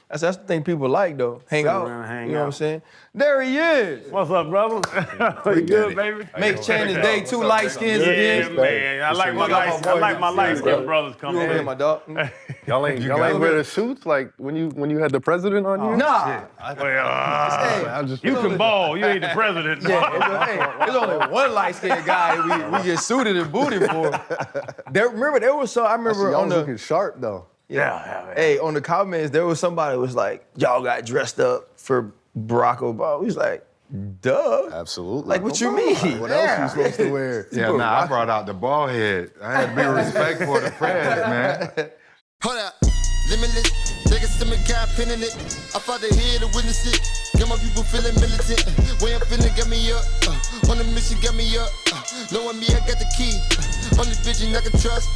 That's the thing people like, though. Hang out. Hang you know out. what I'm saying? There he is. What's up, brother? You good, baby? Make Chan his day, 2 light skins again. Yeah, man. I like my light skinned brothers coming You over here, in. my dog. Y'all ain't wear the suits like when you had the president on you? Nah. You can ball. You ain't the president. There's only one light-skinned guy we get suited and booted for. I remember Y'all on was the looking sharp though. Hey, on the comments, there was somebody who was like, y'all got dressed up for Barack Obama. He was like, duh. Absolutely. Like, what you mean? What else you supposed to wear? I brought out the bald head. I had to be respectful for the press, man. Hold up, limitless. Take a stomach, got pinning it. I fought the head to witness it. Got my people feeling militant. Way I'm feeling, got me up. On the mission, got me up. Knowing me, I got the key. Only vision I can trust.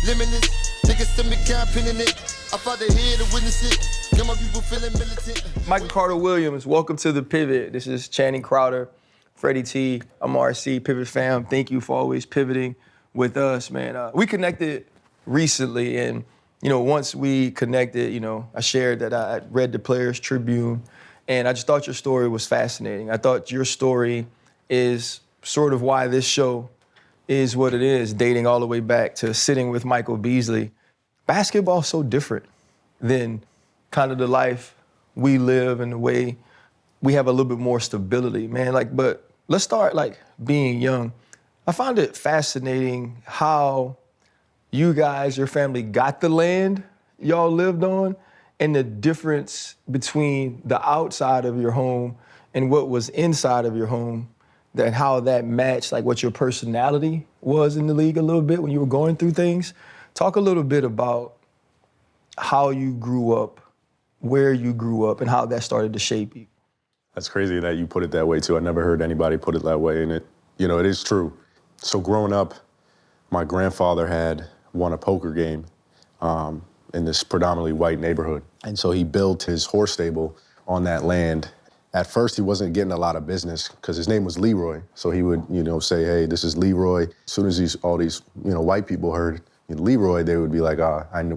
Limitless. Take a stomach, got pinning it. I fought the head to witness it. Got my people feeling militant. Michael Carter Williams, welcome to The Pivot. This is Channing Crowder, Freddie T, I'm RC, Pivot fam. Thank you for always pivoting with us, man. We connected recently, and once we connected, I shared that I read the Players Tribune, and I just thought your story was fascinating. I thought your story is sort of why this show is what it is, dating all the way back to sitting with Michael Beasley. Basketball's so different than kind of the life we live and the way we have a little bit more stability, man. But let's start being young. I found it fascinating how you guys, your family, got the land y'all lived on, and the difference between the outside of your home and what was inside of your home, that how that matched what your personality was in the league a little bit when you were going through things. Talk a little bit about how you grew up, where you grew up, and how that started to shape you. That's crazy that you put it that way too. I never heard anybody put it that way, and it is true. So growing up, my grandfather had won a poker game in this predominantly white neighborhood. And so he built his horse stable on that land. At first, he wasn't getting a lot of business because his name was Leroy. So he would, say, hey, this is Leroy. As soon as all these, white people heard Leroy, they would be like,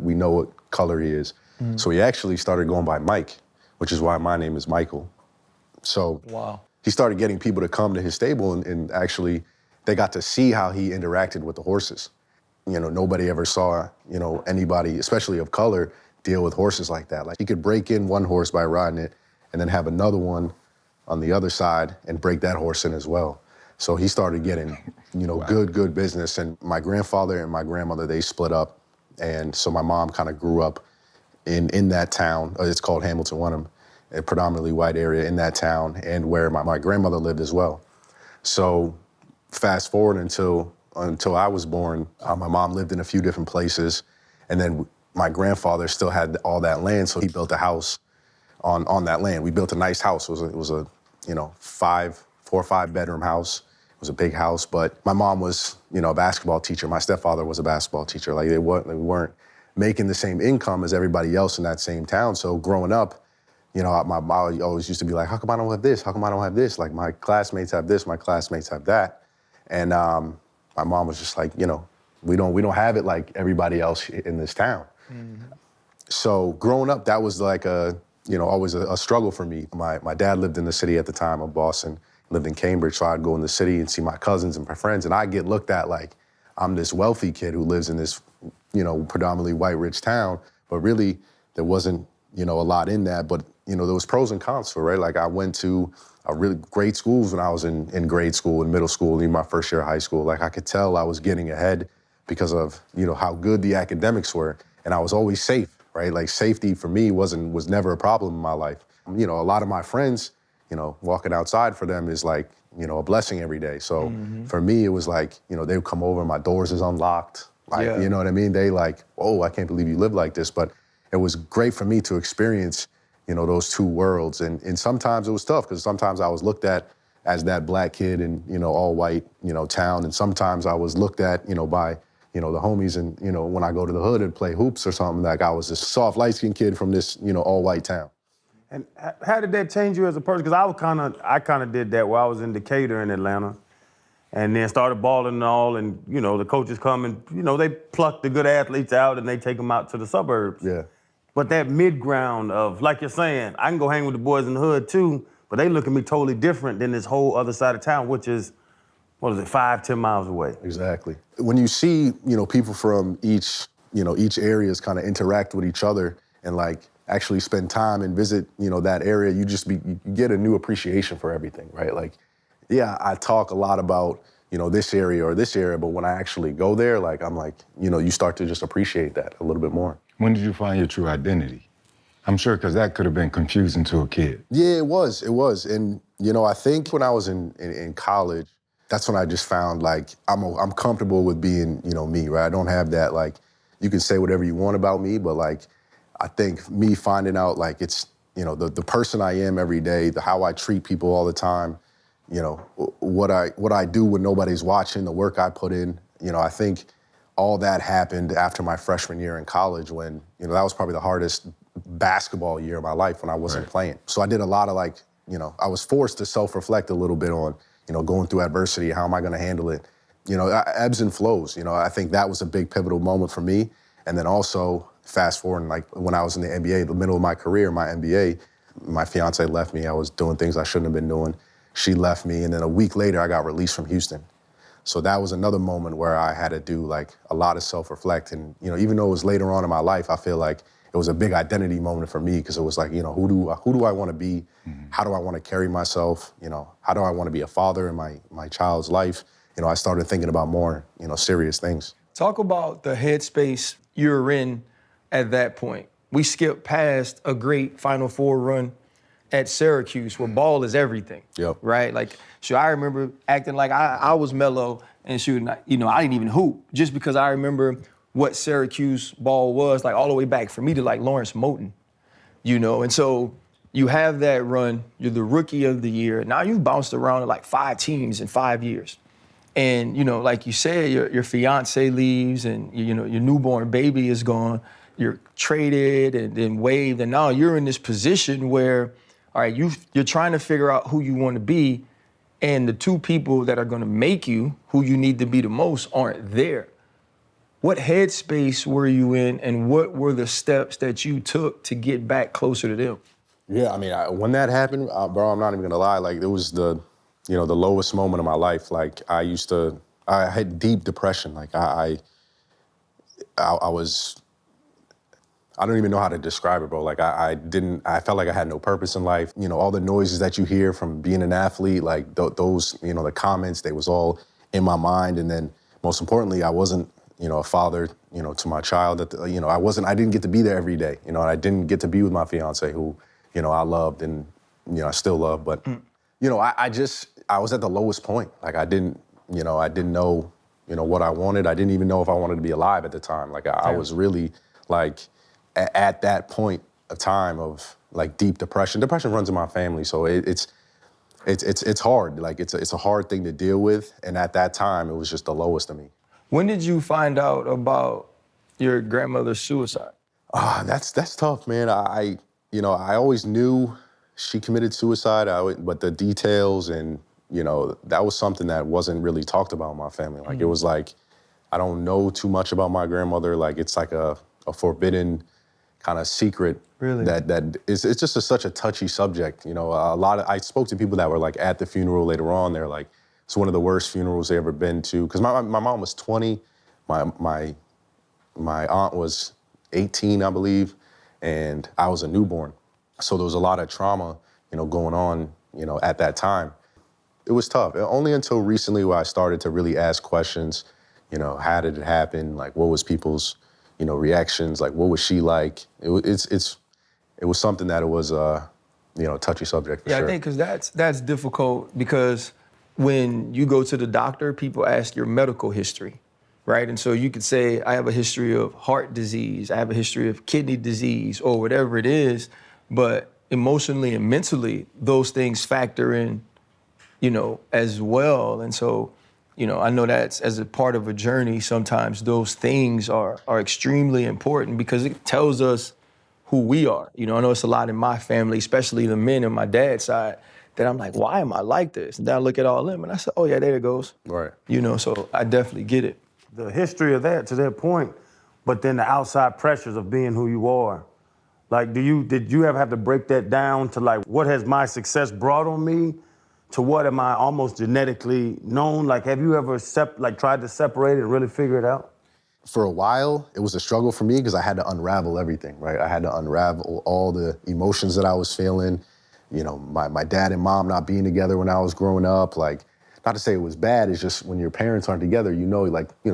we know what color he is. Mm-hmm. So he actually started going by Mike, which is why my name is Micheal. So he started getting people to come to his stable, and actually they got to see how he interacted with the horses. Nobody ever saw, anybody, especially of color, deal with horses like that. Like, he could break in one horse by riding it and then have another one on the other side and break that horse in as well. So he started getting, good business. And my grandfather and my grandmother, they split up. And so my mom kind of grew up in that town. It's called Hamilton Wenham, a predominantly white area in that town, and where my grandmother lived as well. So fast forward until I was born, my mom lived in a few different places, and then my grandfather still had all that land, so he built a house on that land. We built a nice house. It was a 4 or 5 bedroom house. It was a big house, but my mom was a basketball teacher. My stepfather was a basketball teacher. They weren't making the same income as everybody else in that same town. So growing up, my mom always used to be like, how come I don't have this? How come I don't have this? Like, my classmates have this, my classmates have that. And my mom was just like, we don't have it like everybody else in this town. Mm-hmm. So growing up, that was like always a struggle for me. My dad lived in the city at the time of Boston, lived in Cambridge, so I'd go in the city and see my cousins and my friends, and I get looked at like I'm this wealthy kid who lives in this, predominantly white rich town, but really there wasn't, a lot in that, but there was pros and cons for it, right? Like, I went to a really great schools when I was in grade school and middle school, even my first year of high school. Like, I could tell I was getting ahead because of, how good the academics were, and I was always safe, right? Like, safety for me was never a problem in my life. A lot of my friends, walking outside for them is like, a blessing every day. So for me, it was like, they would come over, my doors is unlocked. Like, you know what I mean? They like, oh, I can't believe you live like this. But it was great for me to experience, those two worlds. And sometimes it was tough because sometimes I was looked at as that black kid in, all white, town. And sometimes I was looked at, by, the homies and, when I go to the hood and play hoops or something, like I was this soft, light-skinned kid from this, all white town. And how did that change you as a person? Because I kind of did that while I was in Decatur in Atlanta, and then started balling and all, and the coaches come and they pluck the good athletes out and they take them out to the suburbs. Yeah. But that mid-ground of, like you're saying, I can go hang with the boys in the hood too, but they look at me totally different than this whole other side of town, which is, 5-10 miles away. Exactly. When you see, people from each areas kind of interact with each other and like actually spend time and visit, that area, you get a new appreciation for everything, right? Like, yeah, I talk a lot about, this area or this area, but when I actually go there, like, I'm like, you start to just appreciate that a little bit more. When did you find your true identity? I'm sure because that could have been confusing to a kid. Yeah, it was. And, I think when I was in college, that's when I just found like I'm comfortable with being, me, right? I don't have that, like, you can say whatever you want about me, but like, I think me finding out like it's, the person I am every day, how I treat people all the time, what I do when nobody's watching, the work I put in, I think all that happened after my freshman year in college when, that was probably the hardest basketball year of my life when I wasn't playing. So I did a lot of like, I was forced to self-reflect a little bit on, going through adversity, how am I gonna handle it? Ebbs and flows, I think that was a big pivotal moment for me. And then also, fast forward, like when I was in the NBA, the middle of my career, my NBA, my fiance left me. I was doing things I shouldn't have been doing. She left me, and then a week later, I got released from Houston. So that was another moment where I had to do like a lot of self-reflect. And, even though it was later on in my life, I feel like it was a big identity moment for me because it was like, who do I want to be? Mm-hmm. How do I want to carry myself? How do I want to be a father in my child's life? I started thinking about more, serious things. Talk about the headspace you're in at that point. We skipped past a great Final Four run at Syracuse where ball is everything. Yep. Right? Like, I remember acting like I was mellow and shooting, I didn't even hoop just because I remember what Syracuse ball was, like all the way back for me to like Lawrence Moten, And so you have that run, you're the rookie of the year. Now you've bounced around to like 5 teams in 5 years. And, like you said, your fiance leaves and, your newborn baby is gone. You're traded and then waived. And now you're in this position where, all right, you're trying to figure out who you want to be. And the two people that are going to make you who you need to be the most aren't there. What headspace were you in and what were the steps that you took to get back closer to them? Yeah, I mean, when that happened, bro, I'm not even gonna lie, like it was the lowest moment of my life. Like I had deep depression. Like I don't even know how to describe it, bro. Like I felt like I had no purpose in life. All the noises that you hear from being an athlete, like those, the comments, they was all in my mind. And then most importantly, I wasn't, a father, to my child. I didn't get to be there every day. I didn't get to be with my fiance who, I loved and, I still love. But, I was at the lowest point. Like I didn't know, what I wanted. I didn't even know if I wanted to be alive at the time. Like I was really like at that point of time of like deep depression. Depression runs in my family. So it's hard. Like it's a hard thing to deal with. And at that time, it was just the lowest of me. When did you find out about your grandmother's suicide? That's tough, man. I always knew she committed suicide, but the details and, that was something that wasn't really talked about in my family. Like, It was like, I don't know too much about my grandmother. Like, it's like a forbidden kind of secret. Really? That it's just such a touchy subject. I spoke to people that were like at the funeral later on. They're like, it's one of the worst funerals they ever been to. Because my mom was 20, my aunt was 18, I believe, and I was a newborn. So there was a lot of trauma, going on, at that time. It was tough. Only until recently where I started to really ask questions, how did it happen? Like, what was people's, reactions? Like, what was she like? It was something that it was, touchy subject for sure. Yeah, I think because that's difficult because when you go to the doctor, people ask your medical history, right? And so you could say, I have a history of heart disease, I have a history of kidney disease, or whatever it is, but emotionally and mentally, those things factor in, as well. And so, I know that's as a part of a journey, sometimes those things are extremely important because it tells us who we are. I know it's a lot in my family, especially the men on my dad's side, that I'm like, why am I like this? And then I look at all of them and I said, oh yeah, there it goes. Right. So I definitely get it. The history of that, to that point, but then the outside pressures of being who you are, Like, did you ever have to break that down to like, what has my success brought on me to what am I almost genetically known? Like, have you ever tried to separate it and really figure it out? For a while, it was a struggle for me because I had to unravel everything, right? I had to unravel all the emotions that I was feeling. You know, my dad and mom not being together when I was growing up. Like, not to say it was bad, it's just when your parents aren't together,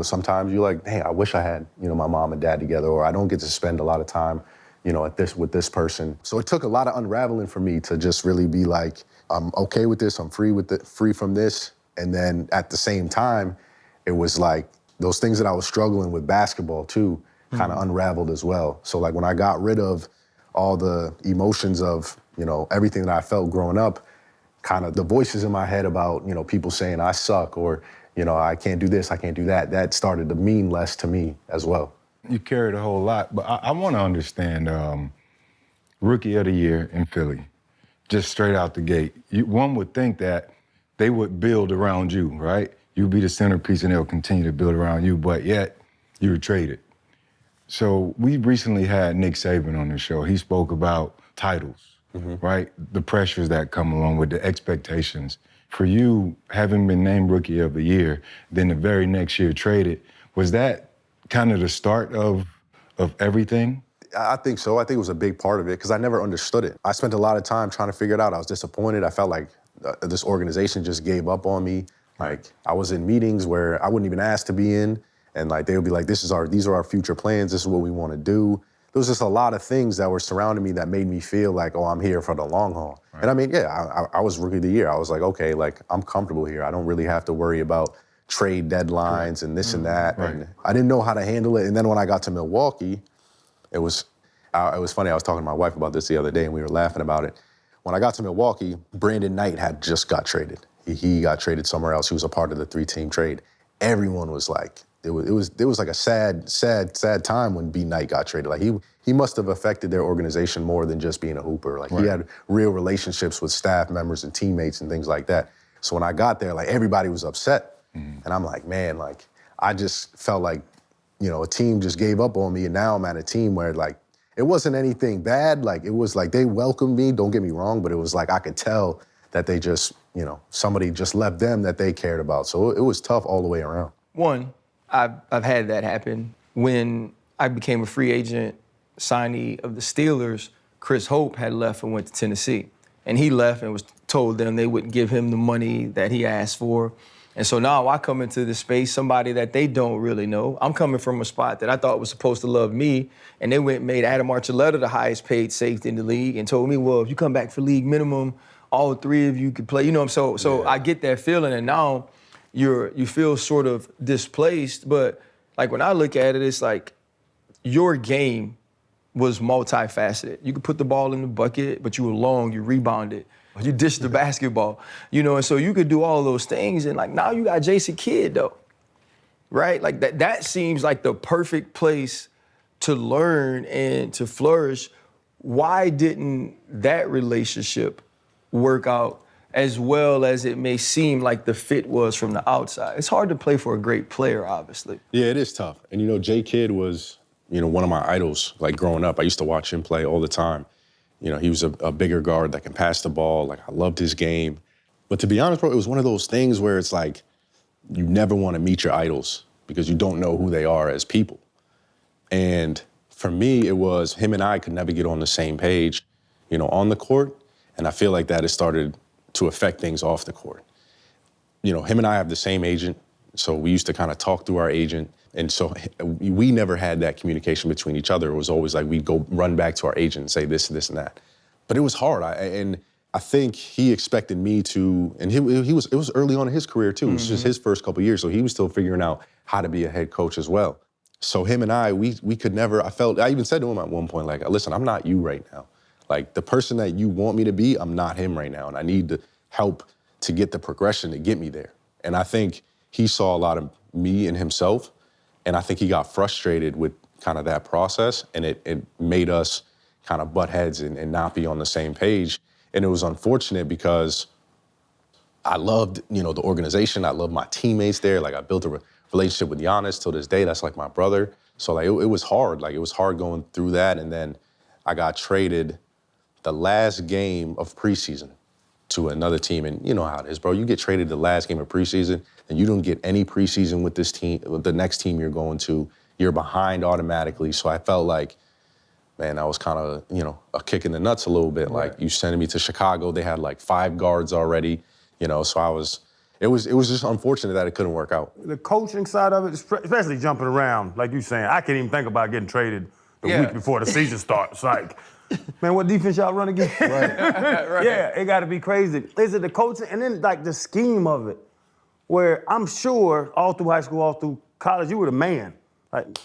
sometimes you're like, hey, I wish I had, my mom and dad together, or I don't get to spend a lot of time, with this person. So it took a lot of unraveling for me to just really be like, I'm okay with this, I'm free from this. And then at the same time, it was like, those things that I was struggling with basketball too, kind of unraveled as well. So like when I got rid of all the emotions of, everything that I felt growing up, kind of the voices in my head about, people saying I suck or, I can't do this, I can't do that, that started to mean less to me as well. You carried a whole lot, but I want to understand Rookie of the Year in Philly, just straight out the gate. One would think that they would build around you, right? You'd be the centerpiece and they'll continue to build around you, but yet you were traded. So we recently had Nick Saban on the show. He spoke about titles, right? The pressures that come along with the expectations. For you, having been named Rookie of the Year, then the very next year traded, was that kind of the start of everything? I think so. I think it was a big part of it because I never understood it. I spent a lot of time trying to figure it out. I was disappointed. I felt like this organization just gave up on me. Like, I was in meetings where I wouldn't even ask to be in, and like they would be like, these are our future plans, this is what we want to do. There was just a lot of things that were surrounding me that made me feel like, oh, I'm here for the long haul. Right. And I mean, I was Rookie of the Year. I was like, okay, like I'm comfortable here. I don't really have to worry about trade deadlines and this and that. Right. And I didn't know how to handle it. And then when I got to Milwaukee, it was funny. I was talking to my wife about this the other day and we were laughing about it. When I got to Milwaukee, Brandon Knight had just got traded. He got traded somewhere else. He was a part of the 3-team trade. Everyone was like, it was like a sad time when B. Knight got traded. Like he must have affected their organization more than just being a hooper. Like he had real relationships with staff members and teammates and things like that. So when I got there, like everybody was upset. And I'm like, man, like I just felt like, a team just gave up on me. And now I'm at a team where like, it wasn't anything bad. Like it was like they welcomed me, don't get me wrong, but it was like I could tell that they just, somebody just left them that they cared about. So it was tough all the way around. One, I've had that happen. When I became a free agent signee of the Steelers, Chris Hope had left and went to Tennessee. And he left and was told them they wouldn't give him the money that he asked for. And so now I come into this space, somebody that they don't really know. I'm coming from a spot that I thought was supposed to love me, and they went and made Adam Archuleta the highest paid safety in the league and told me, well, if you come back for league minimum, all three of you could play. So I get that feeling, and now you feel sort of displaced. But like when I look at it, it's like your game was multifaceted. You could put the ball in the bucket, but you were long, you rebounded, you dished the basketball, and so you could do all those things. And like now you got Jason Kidd though, right? Like that seems like the perfect place to learn and to flourish. Why didn't that relationship work out as well as it may seem like the fit was from the outside? It's hard to play for a great player, obviously. Yeah, it is tough. And J. Kidd was, one of my idols, like growing up. I used to watch him play all the time. He was a bigger guard that can pass the ball. Like, I loved his game. But to be honest, bro, it was one of those things where it's like, you never want to meet your idols because you don't know who they are as people. And for me, it was him and I could never get on the same page, on the court. And I feel like that has started to affect things off the court. Him and I have the same agent, so we used to kind of talk through our agent. And so we never had that communication between each other. It was always like we'd go run back to our agent and say this, this, and that. But it was hard. I think he expected me to, and it was early on in his career too. It was just his first couple of years, so he was still figuring out how to be a head coach as well. So him and I, we could never, I even said to him at one point, like, listen, I'm not you right now. Like, the person that you want me to be, I'm not him right now, and I need to help to get the progression to get me there. And I think he saw a lot of me in himself, and I think he got frustrated with kind of that process, and it made us kind of butt heads and not be on the same page. And it was unfortunate because I loved, the organization. I loved my teammates there. Like, I built a relationship with Giannis till this day. That's like my brother. So like, it was hard. Like, it was hard going through that. And then I got traded the last game of preseason to another team. And you know how it is, bro. You get traded the last game of preseason and you don't get any preseason with this team, with the next team you're going to. You're behind automatically. So I felt like, man, that was kind of, you know, a kick in the nuts a little bit. Right. Like, you sending me to Chicago, they had like 5 guards already, you know, so it was just unfortunate that it couldn't work out. The coaching side of it, especially jumping around, like you saying, I can't even think about getting traded the week before the season starts. Like, man, what defense y'all run again? Right. Yeah, it got to be crazy. Is it the coaching and then like the scheme of it, where I'm sure all through high school, all through college, you were the man. Like,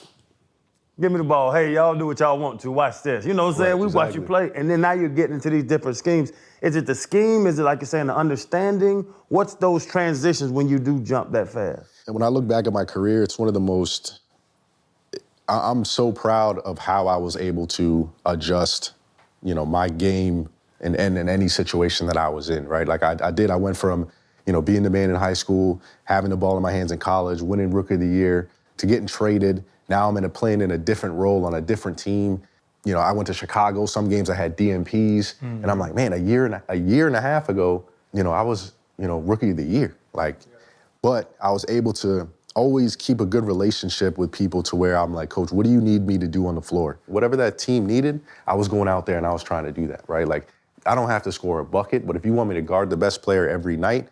give me the ball. Hey, y'all do what y'all want to. Watch this. You know what I'm saying? Right, we watch you play. And then now you're getting into these different schemes. Is it the scheme? Is it, like you're saying, the understanding? What's those transitions when you do jump that fast? And when I look back at my career, it's one of the most, I'm so proud of how I was able to adjust, you know, my game in any situation that I was in, right? Like I went from, you know, being the man in high school, having the ball in my hands in college, winning Rookie of the Year, to getting traded. Now I'm playing in a different role on a different team. You know, I went to Chicago. Some games I had DMPs, and I'm like, man, a year and a half ago, you know, I was, you know, Rookie of the Year. Like, but I was able to always keep a good relationship with people to where I'm like, Coach, what do you need me to do on the floor? Whatever that team needed, I was going out there and I was trying to do that, right? Like, I don't have to score a bucket, but if you want me to guard the best player every night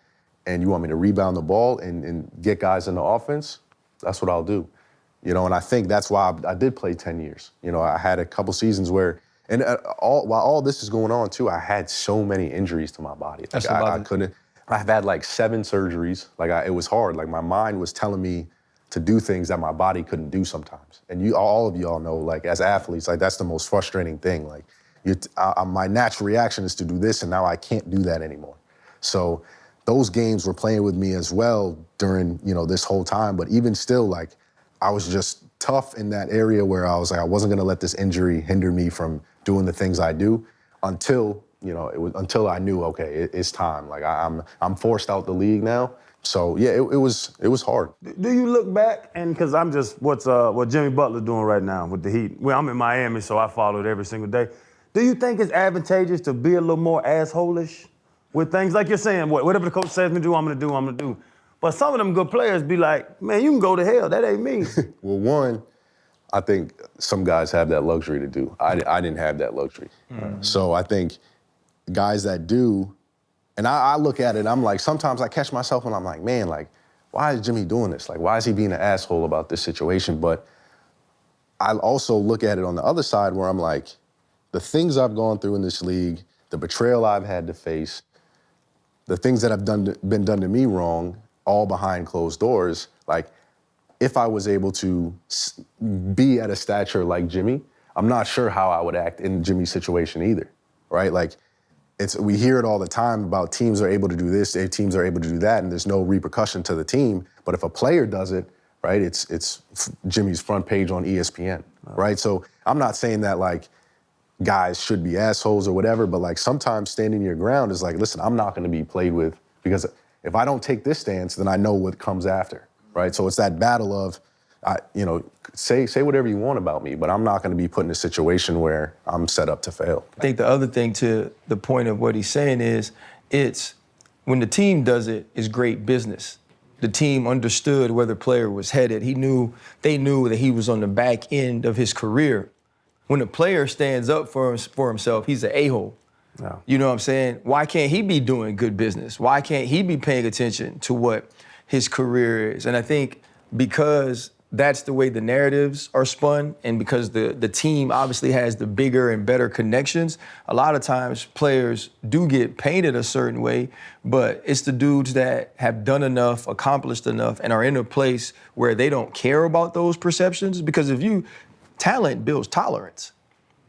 and you want me to rebound the ball and get guys in the offense, that's what I'll do. You know, and I think that's why I did play 10 years. You know, I had a couple seasons where, and while all this is going on too, I had so many injuries to my body. Like I couldn't, I've had like 7 surgeries. Like it was hard. Like my mind was telling me to do things that my body couldn't do sometimes. And all of y'all know, like as athletes, like that's the most frustrating thing. Like my natural reaction is to do this and now I can't do that anymore. So those games were playing with me as well during, you know, this whole time. But even still, like, I was just tough in that area where I was like, I wasn't gonna let this injury hinder me from doing the things I do until, you know, until I knew, okay, it's time. Like I'm forced out the league now. So yeah, it was hard. Do you look back and because I'm just what Jimmy Butler doing right now with the Heat? Well, I'm in Miami, so I follow it every single day. Do you think it's advantageous to be a little more asshole-ish with things like you're saying? Whatever the coach says me to do, I'm gonna do. But some of them good players be like, man, you can go to hell. That ain't me. Well, one, I think some guys have that luxury to do. I didn't have that luxury. So I think guys that do, and I look at it, I'm like, sometimes I catch myself and I'm like, man, like, why is Jimmy doing this? Like, why is he being an asshole about this situation? But I also look at it on the other side where I'm like, the things I've gone through in this league, the betrayal I've had to face, the things that have been done to me wrong, all behind closed doors, like, if I was able to be at a stature like Jimmy, I'm not sure how I would act in Jimmy's situation either, right? Like, we hear it all the time about teams are able to do this, teams are able to do that, and there's no repercussion to the team. But if a player does it, right, it's Jimmy's front page on ESPN, right? So I'm not saying that, like, guys should be assholes or whatever, but, like, sometimes standing your ground is like, listen, I'm not gonna be played with because if I don't take this stance, then I know what comes after, right? So it's that battle of, you know, say whatever you want about me, but I'm not going to be put in a situation where I'm set up to fail. I think the other thing to the point of what he's saying is, it's when the team does it, it's great business. The team understood where the player was headed. They knew that he was on the back end of his career. When a player stands up for himself, he's an a-hole. Yeah. You know what I'm saying? Why can't he be doing good business? Why can't he be paying attention to what his career is? And I think because that's the way the narratives are spun and because the team obviously has the bigger and better connections, a lot of times players do get painted a certain way, but it's the dudes that have done enough, accomplished enough, and are in a place where they don't care about those perceptions. Because talent builds tolerance.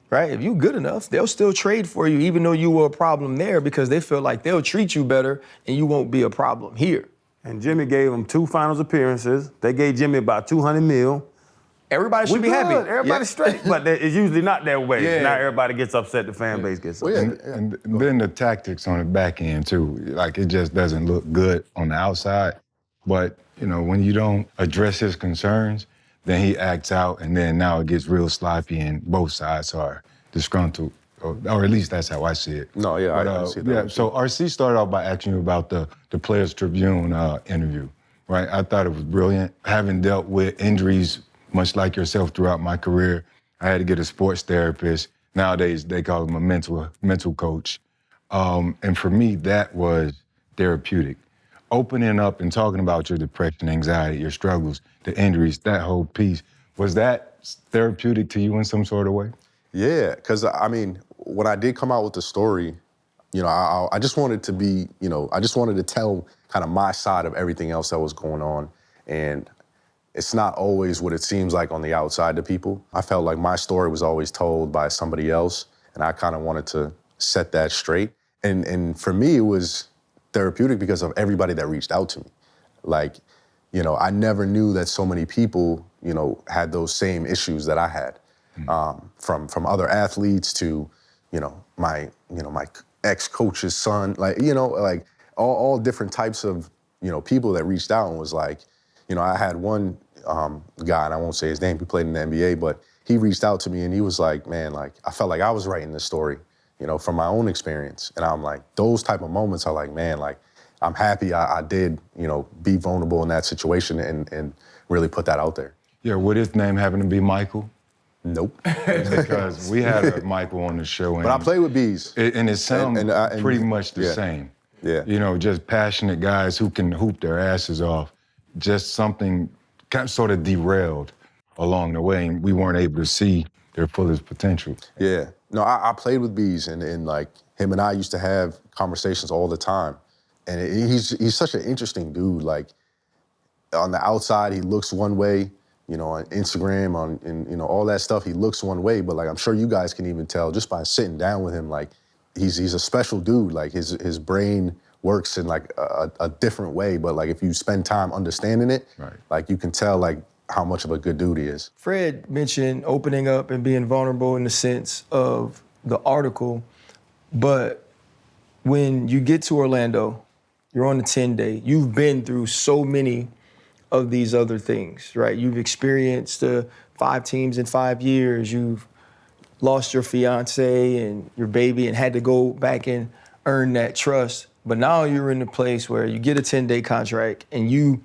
Right? If you're good enough, they'll still trade for you even though you were a problem there because they feel like they'll treat you better and you won't be a problem here. And Jimmy gave him 2 finals appearances. They gave Jimmy about $200 million. Everybody should be happy. Everybody's straight. But it's usually not that way. Yeah. Now everybody gets upset, the fan base gets upset. And then the tactics on the back end too. Like it just doesn't look good on the outside. But, you know, when you don't address his concerns, then he acts out, and then now it gets real sloppy, and both sides are disgruntled, or at least that's how I see it. No, yeah, I see that. Yeah, so RC started off by asking you about the Players Tribune interview, right? I thought it was brilliant. Having dealt with injuries, much like yourself throughout my career, I had to get a sports therapist. Nowadays, they call him a mental coach. And for me, that was therapeutic. Opening up and talking about your depression, anxiety, your struggles, the injuries, that whole piece, was that therapeutic to you in some sort of way? Yeah, because I mean, when I did come out with the story, you know, I just wanted to be, you know, I just wanted to tell kind of my side of everything else that was going on. And it's not always what it seems like on the outside to people. I felt like my story was always told by somebody else, and I kind of wanted to set that straight. And for me, it was therapeutic because of everybody that reached out to me. Like, you know, I never knew that so many people, you know, had those same issues that I had. From other athletes to, my ex-coach's son, like all different types of, people that reached out and was like, I had one guy, and I won't say his name, he played in the NBA, but he reached out to me and he was like, man, like, I felt like I was writing this story, from my own experience. And I'm like, those type of moments are like, man, like, I'm happy I did, be vulnerable in that situation and really put that out there. Yeah, would his name happen to be Micheal? Nope. Because we had a Micheal on the show. And but I played with bees. And it sounds pretty much the yeah. same. Yeah. Just passionate guys who can hoop their asses off. Just something kind of sort of derailed along the way, and we weren't able to see their fullest potential. Yeah. No, I played with bees, and like him and I used to have conversations all the time. And he's such an interesting dude. Like, on the outside, he looks one way. On Instagram, all that stuff, he looks one way, but like I'm sure you guys can even tell just by sitting down with him, like he's a special dude. Like his brain works in like a different way, but like if you spend time understanding it, right, like you can tell like how much of a good dude he is. Fred mentioned opening up and being vulnerable in the sense of the article, but when you get to Orlando, you're on the 10-day, you've been through so many of these other things, right? You've experienced 5 teams in 5 years. You've lost your fiance and your baby and had to go back and earn that trust. But now you're in a place where you get a 10-day contract and you,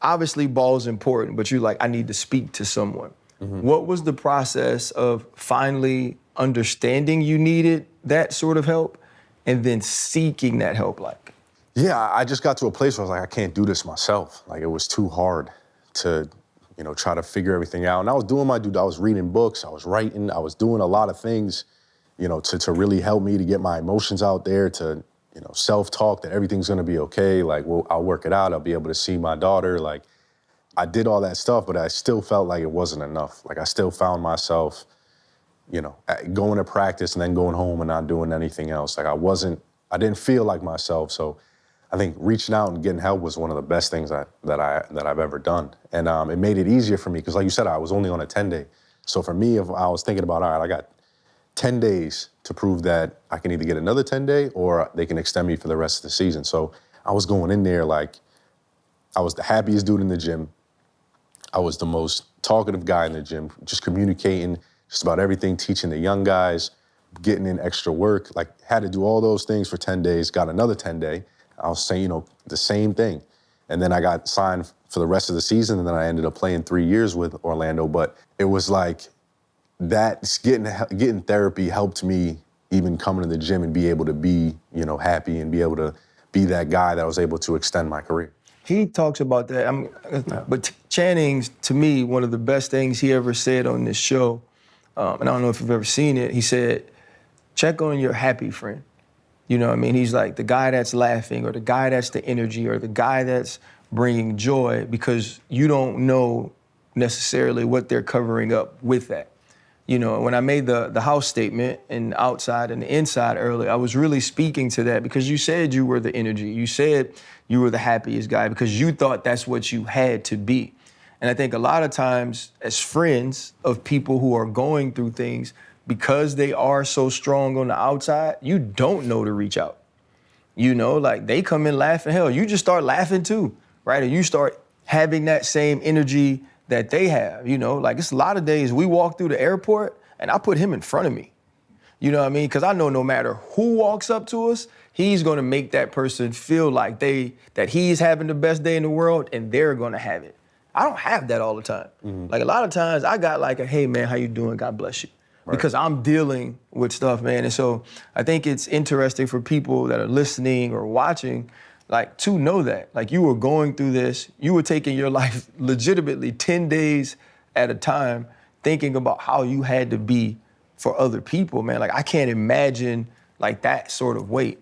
obviously ball's important, but you're like, I need to speak to someone. Mm-hmm. What was the process of finally understanding you needed that sort of help and then seeking that help like? Yeah, I just got to a place where I was like, I can't do this myself. Like, it was too hard to, try to figure everything out. And I was doing my due. I was reading books, I was writing, I was doing a lot of things, to really help me to get my emotions out there, to, self-talk that everything's gonna be okay. Like, well, I'll work it out. I'll be able to see my daughter. Like, I did all that stuff, but I still felt like it wasn't enough. Like, I still found myself, going to practice and then going home and not doing anything else. Like, I didn't feel like myself. So I think reaching out and getting help was one of the best things that I've ever done. And it made it easier for me because, like you said, I was only on a 10-day. So for me, if I was thinking about, all right, I got 10 days to prove that I can either get another 10-day or they can extend me for the rest of the season. So I was going in there like I was the happiest dude in the gym. I was the most talkative guy in the gym, just communicating just about everything, teaching the young guys, getting in extra work, like had to do all those things for 10 days, got another 10-day. I was saying, the same thing. And then I got signed for the rest of the season, and then I ended up playing 3 years with Orlando. But it was like that, getting therapy helped me even coming to the gym and be able to be, happy and be able to be that guy that was able to extend my career. He talks about that. But Channing's, to me, one of the best things he ever said on this show, and I don't know if you've ever seen it, he said, check on your happy friend. You know what I mean? He's like the guy that's laughing or the guy that's the energy or the guy that's bringing joy because you don't know necessarily what they're covering up with that. When I made the house statement and outside and the inside earlier, I was really speaking to that because you said you were the energy. You said you were the happiest guy because you thought that's what you had to be. And I think a lot of times as friends of people who are going through things, because they are so strong on the outside, you don't know to reach out. Like they come in laughing, hell, you just start laughing too, right? And you start having that same energy that they have, like it's a lot of days we walk through the airport and I put him in front of me. You know what I mean? Because I know no matter who walks up to us, he's gonna make that person feel like that he's having the best day in the world and they're gonna have it. I don't have that all the time. Like a lot of times I got like a, hey man, how you doing? God bless you. Because I'm dealing with stuff, man. And so I think it's interesting for people that are listening or watching, like to know that. Like you were going through this, you were taking your life legitimately 10 days at a time, thinking about how you had to be for other people, man. Like I can't imagine like that sort of weight.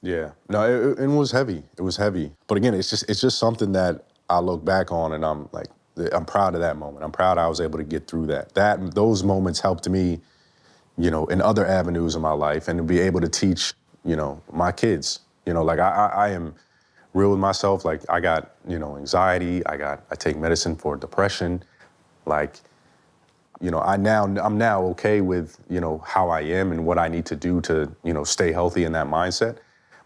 Yeah, no, it was heavy. It was heavy. But again, it's just something that I look back on and I'm proud of that moment. I'm proud I was able to get through that. Those moments helped me, you know, in other avenues of my life and to be able to teach, you know, my kids. You know, like I am real with myself. Like I got, you know, anxiety. I take medicine for depression. Like, you know, I'm now okay with, you know, how I am and what I need to do to, you know, stay healthy in that mindset.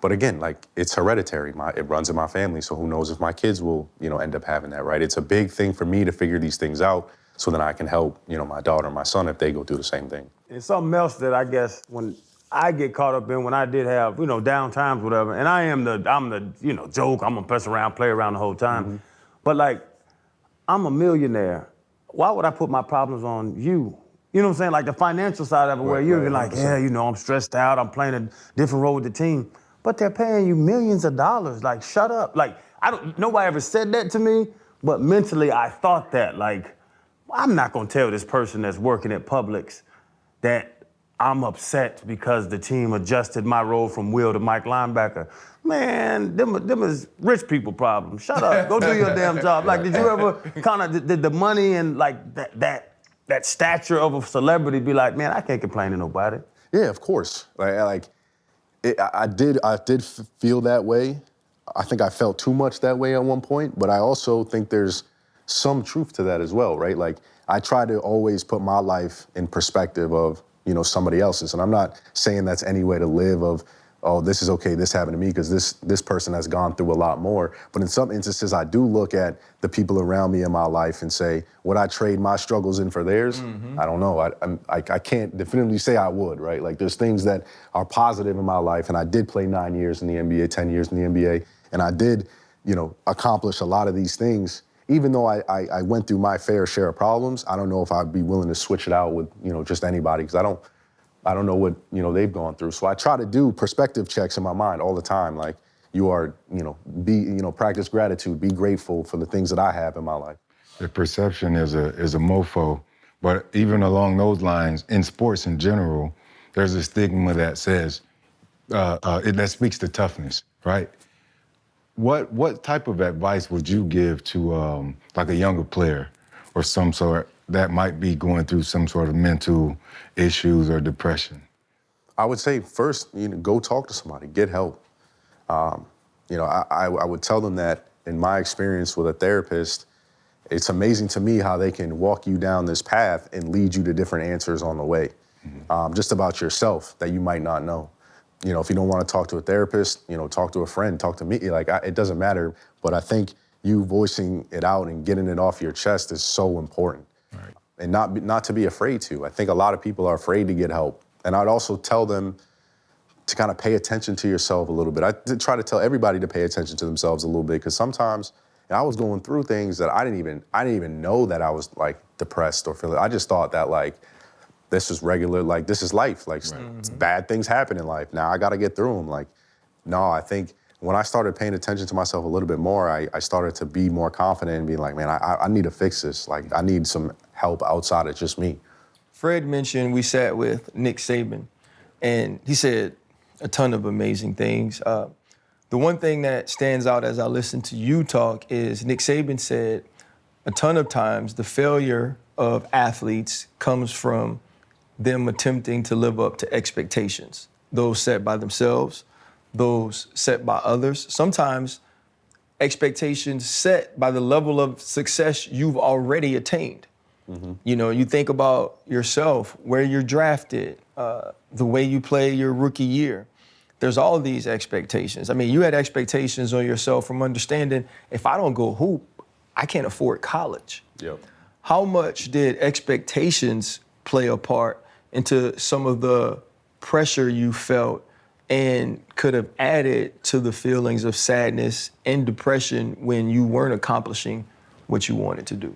But again, like it's hereditary. It runs in my family. So who knows if my kids will, you know, end up having that, right? It's a big thing for me to figure these things out so that I can help, you know, my daughter and my son if they go through the same thing. And something else that I guess when I get caught up in when I did have, you know, down times, whatever, and I'm the, you know, joke, I'm gonna mess around, play around the whole time. But like, I'm a millionaire. Why would I put my problems on you? You know what I'm saying? Like the financial side of it, where you're like, yeah, you know, I'm stressed out, I'm playing a different role with the team. But they're paying you millions of dollars. Like, shut up. Like, nobody ever said that to me, but mentally I thought that, like, I'm not gonna tell this person that's working at Publix that I'm upset because the team adjusted my role from Will to Mike linebacker. Man, them is rich people problems. Shut up, go do your damn job. Like, did you ever kind of, did the money and like that stature of a celebrity be like, man, I can't complain to nobody? Yeah, of course. I did feel that way. I think I felt too much that way at one point, but I also think there's some truth to that as well, right? Like, I try to always put my life in perspective of, you know, somebody else's. And I'm not saying that's any way to live of, oh, this is okay, this happened to me, because this person has gone through a lot more. But in some instances, I do look at the people around me in my life and say, would I trade my struggles in for theirs? I don't know. I can't definitively say I would, right? Like, there's things that are positive in my life, and I did play 9 years in the NBA, 10 years in the NBA, and I did, you know, accomplish a lot of these things. Even though I went through my fair share of problems, I don't know if I'd be willing to switch it out with, you know, just anybody, because I don't know what, you know, they've gone through. So I try to do perspective checks in my mind all the time. Like, you are, you know, practice gratitude, be grateful for the things that I have in my life. The perception is a mofo, but even along those lines, in sports in general, there's a stigma that says, that speaks to toughness, right? What type of advice would you give to like a younger player or some sort that might be going through some sort of mental issues or depression? I would say first, you know, go talk to somebody, get help. You know, I would tell them that in my experience with a therapist, it's amazing to me how they can walk you down this path and lead you to different answers on the way, just about yourself that you might not know. You know, if you don't want to talk to a therapist, you know, talk to a friend, talk to me. Like, it doesn't matter. But I think you voicing it out and getting it off your chest is so important. Right. And not to be afraid to. I think a lot of people are afraid to get help. And I'd also tell them to kind of pay attention to yourself a little bit. I try to tell everybody to pay attention to themselves a little bit, because sometimes I was going through things that I didn't even know that I was like depressed or feeling. I just thought that like, this is regular, like this is life. Like bad things happen in life. Now I got to get through them. Like, no, I think when I started paying attention to myself a little bit more, I started to be more confident and be like, man, I need to fix this. Like, I need some help outside of just me. Fred mentioned we sat with Nick Saban, and he said a ton of amazing things. The one thing that stands out as I listen to you talk is Nick Saban said a ton of times the failure of athletes comes from them attempting to live up to expectations, those set by themselves, those set by others. Sometimes expectations set by the level of success you've already attained. You know, you think about yourself, where you're drafted, the way you play your rookie year. There's all these expectations. I mean, you had expectations on yourself from understanding, if I don't go hoop, I can't afford college. Yep. How much did expectations play a part into some of the pressure you felt and could have added to the feelings of sadness and depression when you weren't accomplishing what you wanted to do?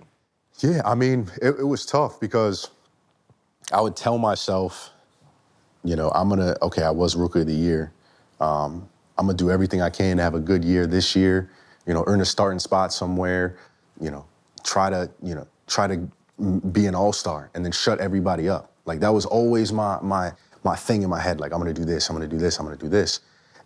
Yeah, I mean, it was tough because I would tell myself, I was Rookie of the Year. I'm gonna do everything I can to have a good year this year, earn a starting spot somewhere, try to be an all-star and then shut everybody up. Like that was always my thing in my head. Like I'm gonna do this, I'm gonna do this, I'm gonna do this.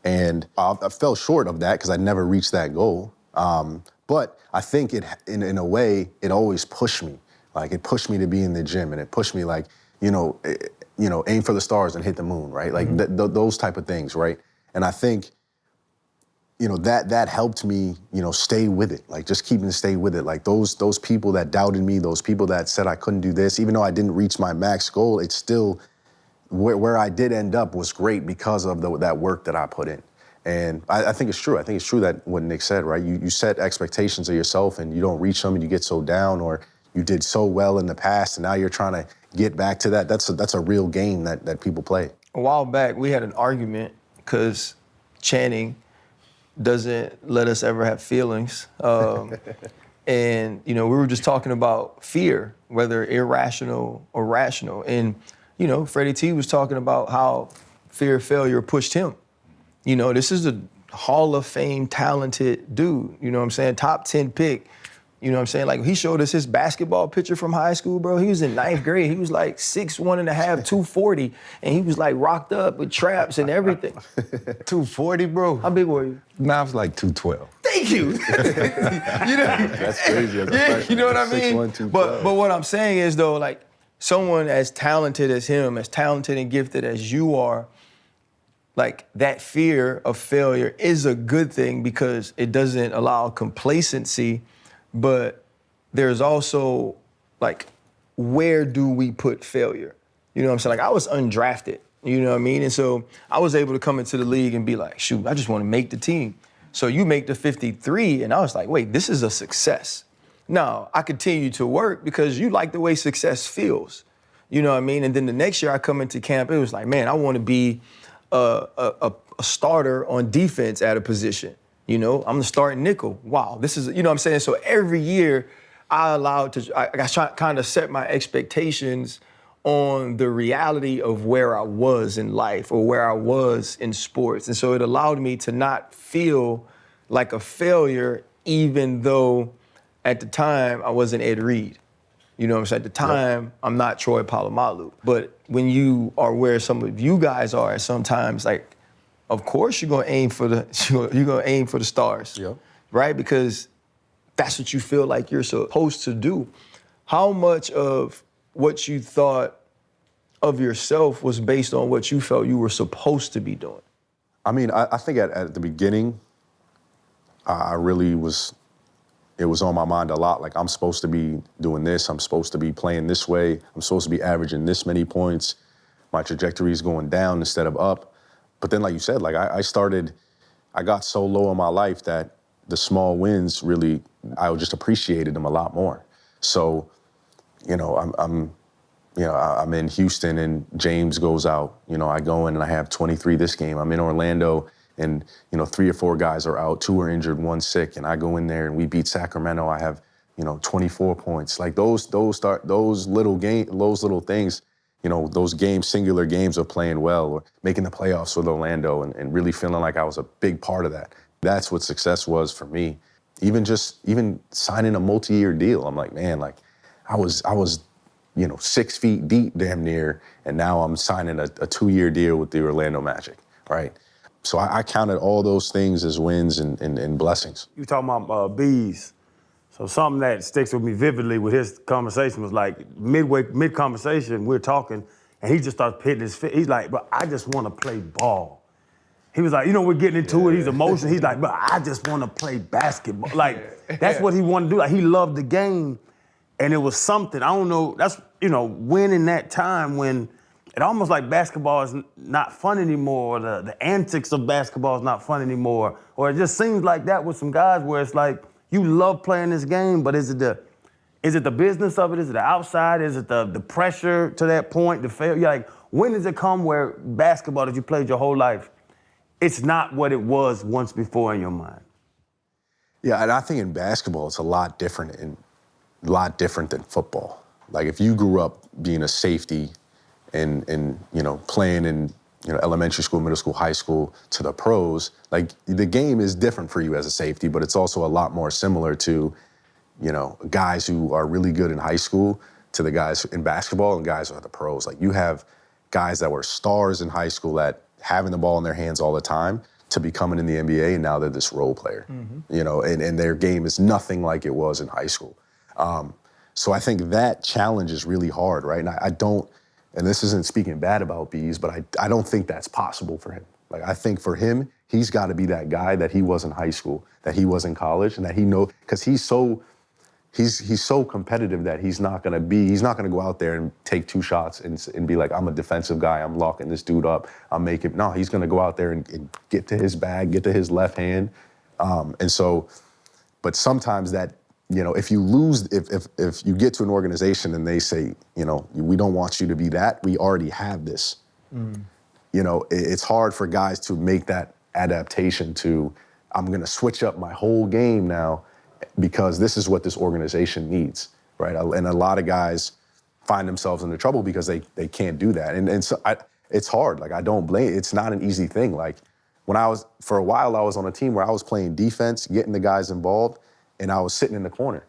And I fell short of that because I never reached that goal. But I think in a way, it always pushed me. Like it pushed me to be in the gym, and it pushed me like, aim for the stars and hit the moon, right? Like those type of things, right? And I think, that helped me, stay with it. Like just keeping to stay with it. Like those people that doubted me, those people that said I couldn't do this, even though I didn't reach my max goal, it's still where I did end up was great because of that work that I put in. And I think it's true. I think it's true that what Nick said, right? You set expectations of yourself and you don't reach them and you get so down, or you did so well in the past and now you're trying to get back to that. That's a real game that people play. A while back, we had an argument because Channing doesn't let us ever have feelings. And, we were just talking about fear, whether irrational or rational. And, Freddie T was talking about how fear of failure pushed him. This is a Hall of Fame talented dude, you know what I'm saying? Top 10 pick, you know what I'm saying? Like he showed us his basketball picture from high school, bro. He was in 9th grade. He was like 6'1.5", 240, and he was like rocked up with traps and everything. 240, bro? How big were you? Nah, I was like 212. Thank you. That's crazy. You know what I mean? 6'1", But what I'm saying is though, like someone as talented as him, as talented and gifted as you are, like that fear of failure is a good thing because it doesn't allow complacency, but there's also like, where do we put failure? You know what I'm saying? Like I was undrafted, you know what I mean? And so I was able to come into the league and be like, shoot, I just want to make the team. So you make the 53 and I was like, wait, this is a success. Now I continue to work because you like the way success feels, you know what I mean? And then the next year I come into camp, it was like, man, I want to be a starter on defense at a position. I'm the starting nickel. Wow, this is, you know what I'm saying? So every year I kind of set my expectations on the reality of where I was in life or where I was in sports. And so it allowed me to not feel like a failure, even though at the time I wasn't Ed Reed. You know what I'm saying? At the time, yep. I'm not Troy Polamalu. But when you are where some of you guys are, sometimes like, of course you're gonna aim for the stars, yep. Right? Because that's what you feel like you're supposed to do. How much of what you thought of yourself was based on what you felt you were supposed to be doing? I mean, I think at the beginning, I really was. It was on my mind a lot. Like, I'm supposed to be doing this. I'm supposed to be playing this way. I'm supposed to be averaging this many points. My trajectory is going down instead of up. But then, like you said, like I got so low in my life that the small wins really, I just appreciated them a lot more. So, I'm in Houston and James goes out. I go in and I have 23 this game. I'm in Orlando and, 3 or 4 guys are out, 2 are injured, 1 sick, and I go in there and we beat Sacramento. I have, 24 points. Like those little things, those singular games of playing well or making the playoffs with Orlando and really feeling like I was a big part of that. That's what success was for me. Even signing a multi-year deal. I'm like, man, like I was 6 feet deep damn near, and now I'm signing a 2-year deal with the Orlando Magic, right? So I counted all those things as wins and blessings. You talking about bees. So something that sticks with me vividly with his conversation was like mid-conversation, we're talking, and he just starts hitting his feet. He's like, bro, I just want to play ball. He was like, we're getting into it. He's emotional. He's like, bro, I just want to play basketball. Like, that's what he wanted to do. Like, he loved the game, and it was something. I don't know, that's, when in that time when it almost like basketball is not fun anymore, or the antics of basketball is not fun anymore, or it just seems like that with some guys where it's like, you love playing this game, but is it Is it the business of it? Is it the outside? Is it the pressure to that point, the failure? Like, when does it come where basketball that you played your whole life, it's not what it was once before in your mind? Yeah, and I think in basketball, it's a lot different than football. Like if you grew up being a safety and playing in elementary school, middle school, high school to the pros, like the game is different for you as a safety, but it's also a lot more similar to guys who are really good in high school to the guys in basketball and guys who are the pros. Like you have guys that were stars in high school at having the ball in their hands all the time to becoming in the NBA, and now they're this role player, and their game is nothing like it was in high school. So I think that challenge is really hard, right? And I don't, and this isn't speaking bad about Bees, but I don't think that's possible for him. Like I think for him, he's got to be that guy that he was in high school, that he was in college, and that he knows, because he's so competitive that he's not gonna go out there and take 2 shots and be like, I'm a defensive guy, I'm locking this dude up, I'm making, no, he's gonna go out there and get to his bag, get to his left hand. But sometimes that, if you lose, if you get to an organization and they say, we don't want you to be that, we already have this. It's hard for guys to make that adaptation to, I'm gonna switch up my whole game now because this is what this organization needs, right? And a lot of guys find themselves into trouble because they can't do that. And so it's hard, like I don't blame, it's not an easy thing. Like for a while I was on a team where I was playing defense, getting the guys involved, and I was sitting in the corner.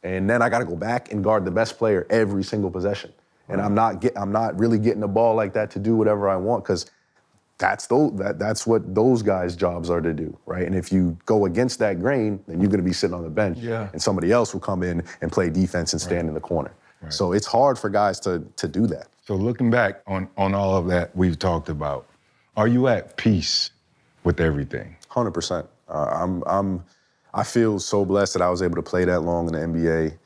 And then I gotta go back and guard the best player every single possession. And I'm not really getting the ball like that to do whatever I want, because that's what those guys' jobs are to do, right? And if you go against that grain, then you're gonna be sitting on the bench, and somebody else will come in and play defense and stand in the corner. Right. So it's hard for guys to do that. So looking back on all of that we've talked about, are you at peace with everything? 100%. I feel so blessed that I was able to play that long in the NBA.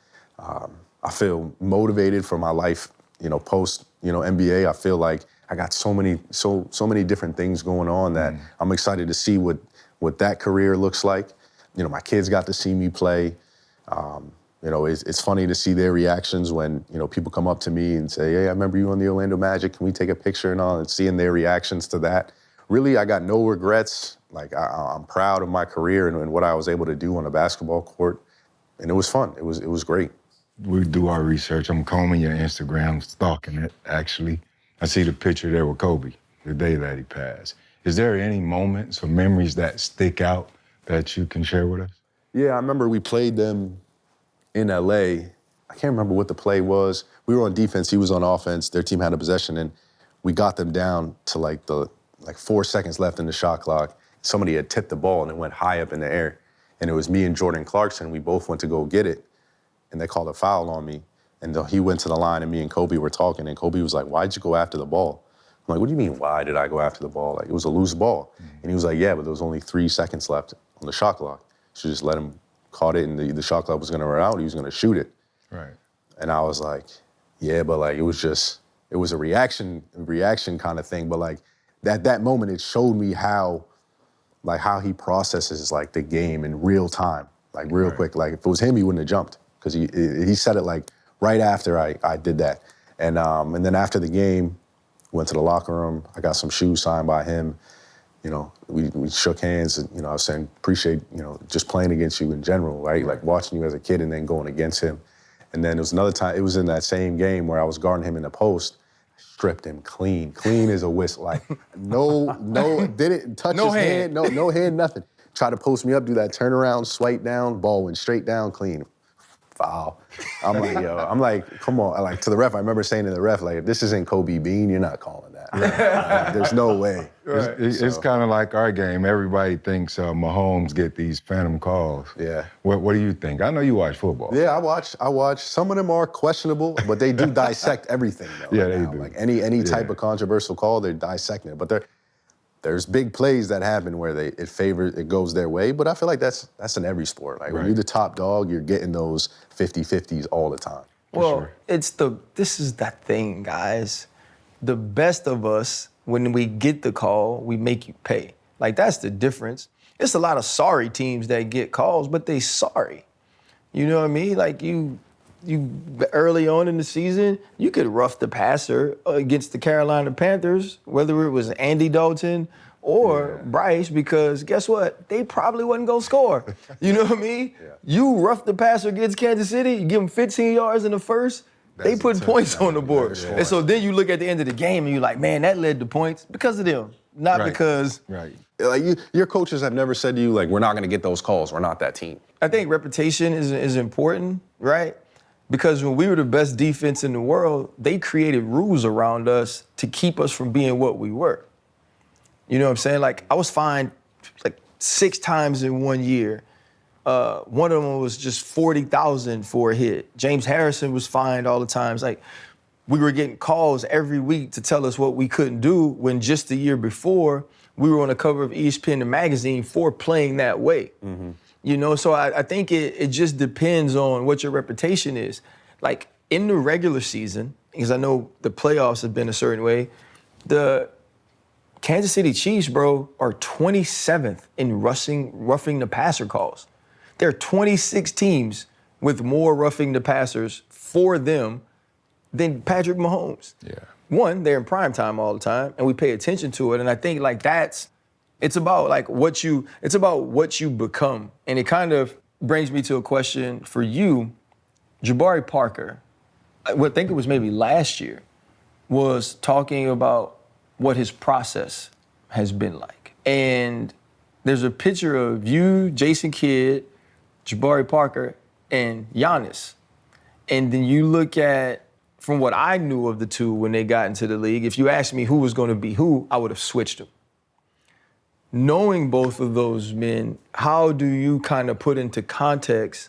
I feel motivated for my life, post, NBA. I feel like I got so many different things going on that I'm excited to see what that career looks like. My kids got to see me play. It's funny to see their reactions when, people come up to me and say, hey, I remember you on the Orlando Magic. Can we take a picture and all? And seeing their reactions to that. Really, I got no regrets. Like, I'm proud of my career and what I was able to do on a basketball court. And it was fun. It was great. We do our research. I'm combing your Instagram, stalking it, actually. I see the picture there with Kobe, the day that he passed. Is there any moments or memories that stick out that you can share with us? Yeah, I remember we played them in LA. I can't remember what the play was. We were on defense, he was on offense. Their team had a possession, and we got them down to 4 seconds left in the shot clock. Somebody had tipped the ball and it went high up in the air. And it was me and Jordan Clarkson. We both went to go get it, and they called a foul on me. And he went to the line, and me and Kobe were talking, and Kobe was like, why'd you go after the ball? I'm like, what do you mean, why did I go after the ball? Like, it was a loose ball. And he was like, yeah, but there was only 3 seconds left on the shot clock. So just let him caught it, and the shot clock was gonna run out, he was gonna shoot it. Right. And I was like, yeah, but it was a reaction kind of thing. But that moment, it showed me how he processes the game in real time, real quick. Like if it was him, he wouldn't have jumped, because he said it right after I did that. And then after the game, went to the locker room. I got some shoes signed by him. We shook hands, and I was saying, appreciate, just playing against you in general, right? Like watching you as a kid and then going against him. And then there was another time, it was in that same game where I was guarding him in the post. Stripped him clean as a whistle. Didn't touch his hand, no hand, nothing. Tried to post me up, do that turnaround, swipe down, ball went straight down, clean. Foul. I'm like, come on. To the ref, I remember saying to the ref, if this isn't Kobe Bean, you're not calling that. There's no way. Right. It's kind of like our game. Everybody thinks Mahomes get these phantom calls. Yeah. What do you think? I know you watch football. Yeah, I watch. Some of them are questionable, but they do dissect everything, though. Yeah, right they now. do. Any type of controversial call, they're dissecting it. But there's big plays that happen where it goes their way. But I feel like that's in every sport. When you're the top dog, you're getting those 50-50s all the time. Well, this is that thing, guys. The best of us, when we get the call, we make you pay. That's the difference. It's a lot of sorry teams that get calls, but they sorry. You know what I mean? early on in the season, you could rough the passer against the Carolina Panthers, whether it was Andy Dalton or Bryce, because guess what? They probably wasn't going to score. You know what I mean? Yeah. You rough the passer against Kansas City, you give them 15 yards in the first, they put points on the board. And so then you look at the end of the game and you're like, man, that led to points because of them, not because... Right. Like your coaches have never said to you, like, we're not going to get those calls. We're not that team. I think reputation is important, right? Because when we were the best defense in the world, they created rules around us to keep us from being what we were. You know what I'm saying? Like, I was fined like 6 times in 1 year. One of them was just $40,000 for a hit. James Harrison was fined all the times. Like, we were getting calls every week to tell us what we couldn't do when just the year before, we were on the cover of ESPN, the magazine, for playing that way. Mm-hmm. You know, so I think it just depends on what your reputation is. Like, in the regular season, because I know the playoffs have been a certain way, the Kansas City Chiefs, bro, are 27th in roughing the passer calls. There are 26 teams with more roughing the passers for them than Patrick Mahomes. Yeah. One, they're in prime time all the time, and we pay attention to it. And I think like it's about like what you become. And it kind of brings me to a question for you. Jabari Parker, I think it was maybe last year, was talking about what his process has been like. And there's a picture of you, Jason Kidd, Jabari Parker, and Giannis. And then you look at, from what I knew of the two when they got into the league, if you asked me who was going to be who, I would have switched them. Knowing both of those men, how do you kind of put into context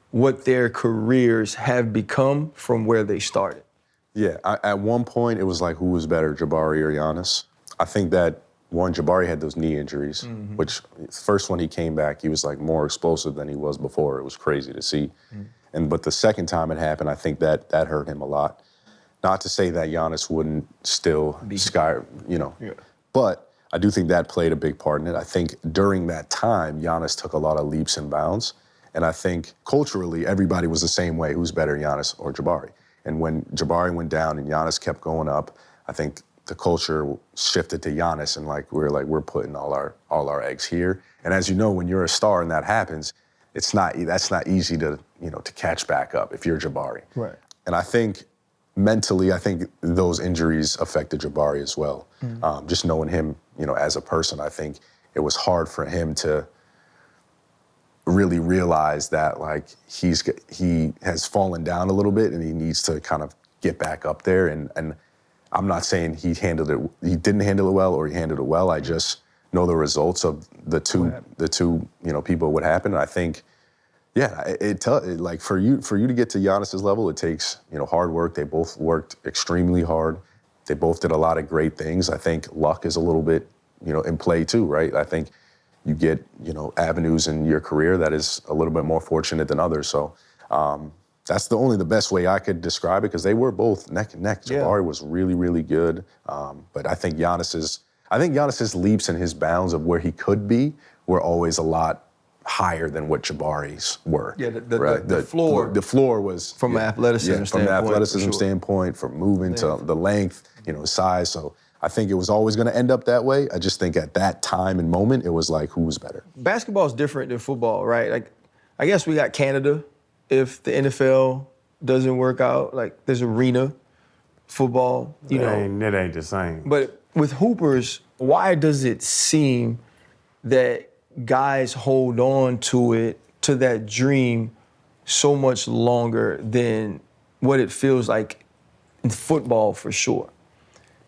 what their careers have become from where they started? Yeah, at one point it was like, who was better, Jabari or Giannis? I think that Jabari had those knee injuries, which first when he came back, he was like more explosive than he was before. It was crazy to see. But the second time it happened, I think that hurt him a lot. Not to say that Giannis wouldn't still but I do think that played a big part in it. I think during that time, Giannis took a lot of leaps and bounds. And I think culturally, everybody was the same way. Who's better, Giannis or Jabari? And when Jabari went down and Giannis kept going up, I think the culture shifted to Giannis, and we're putting all our eggs here. And as you know, when you're a star and that happens, that's not easy to catch back up if you're Jabari. Right. And I think mentally, those injuries affected Jabari as well. Just knowing him, as a person, I think it was hard for him to really realize that like he has fallen down a little bit and he needs to kind of get back up there. And I'm not saying he didn't handle it well or he handled it well. I just know the results of the two people what happened. And I think, like for you to get to Giannis's level, it takes hard work. They both worked extremely hard. They both did a lot of great things. I think luck is a little bit in play too, right? I think you get avenues in your career that is a little bit more fortunate than others. So that's the best way I could describe it, because they were both neck and neck. Jabari was really, really good, but I think Giannis's leaps and his bounds of where he could be were always a lot higher than what Jabari's were. Yeah, the floor. The floor was from an athleticism standpoint. From an athleticism standpoint, from movement to the length, size. So I think it was always going to end up that way. I just think at that time and moment, it was like, who was better? Basketball is different than football, right? Like, I guess we got Canada. If the NFL doesn't work out, like there's arena football, It ain't the same. But with hoopers, why does it seem that guys hold on to that dream so much longer than what it feels like in football for sure?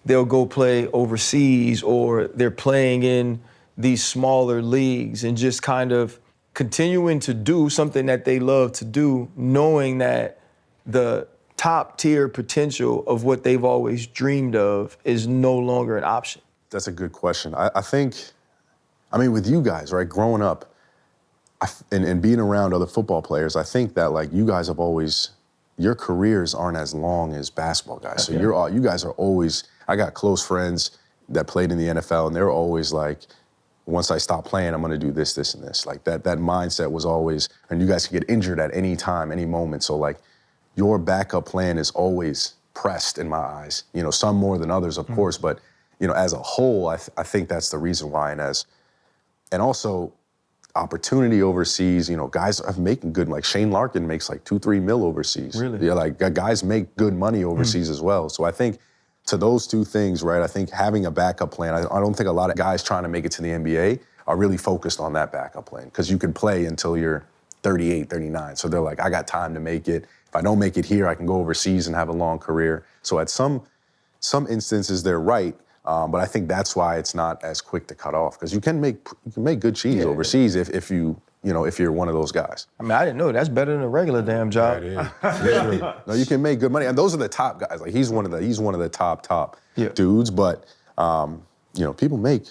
They'll go play overseas or they're playing in these smaller leagues and just kind of continuing to do something that they love to do, knowing that the top tier potential of what they've always dreamed of is no longer an option. That's a good question. I think, with you guys, right, growing up and being around other football players, I think that like you guys have always, your careers aren't as long as basketball guys. So you guys are always, I got close friends that played in the NFL and they're always like, once I stop playing, I'm gonna do this, this, and this. Like that mindset was always, and you guys can get injured at any time, any moment. So like your backup plan is always pressed in my eyes. You know, some more than others, of course, but you know, as a whole, I think that's the reason why. And also opportunity overseas. You know, guys are making good. Like Shane Larkin makes like 2-3 mil overseas. Really? Yeah, like guys make good money overseas as well. So I think to those two things, right? I think having a backup plan. I don't think a lot of guys trying to make it to the NBA are really focused on that backup plan, because you can play until you're 38, 39. So they're like, I got time to make it. If I don't make it here, I can go overseas and have a long career. So at some instances, they're right. But I think that's why it's not as quick to cut off, because you can make good cheese overseas if you're one of those guys. I mean, I didn't know. That's better than a regular damn job. No, you can make good money, and those are the top guys. Like he's one of the top dudes. But you know, people make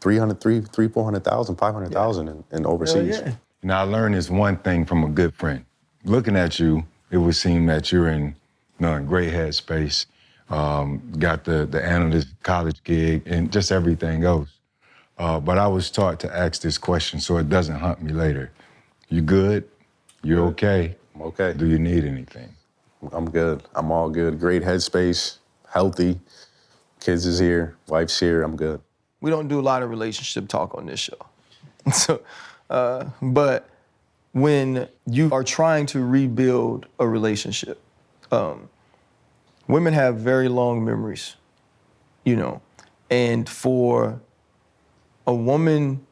400,000, 500,000 in overseas. Yeah. Now, I learned this one thing from a good friend. Looking at you, it would seem that you're in great headspace. Got the analyst college gig and just everything else. But I was taught to ask this question so it doesn't hunt me later. You good? You're okay? I'm okay. Do you need anything? I'm good. I'm all good. Great headspace, healthy. Kids is here, wife's here. I'm good. We don't do a lot of relationship talk on this show. So, but when you are trying to rebuild a relationship, women have very long memories, you know, and for a woman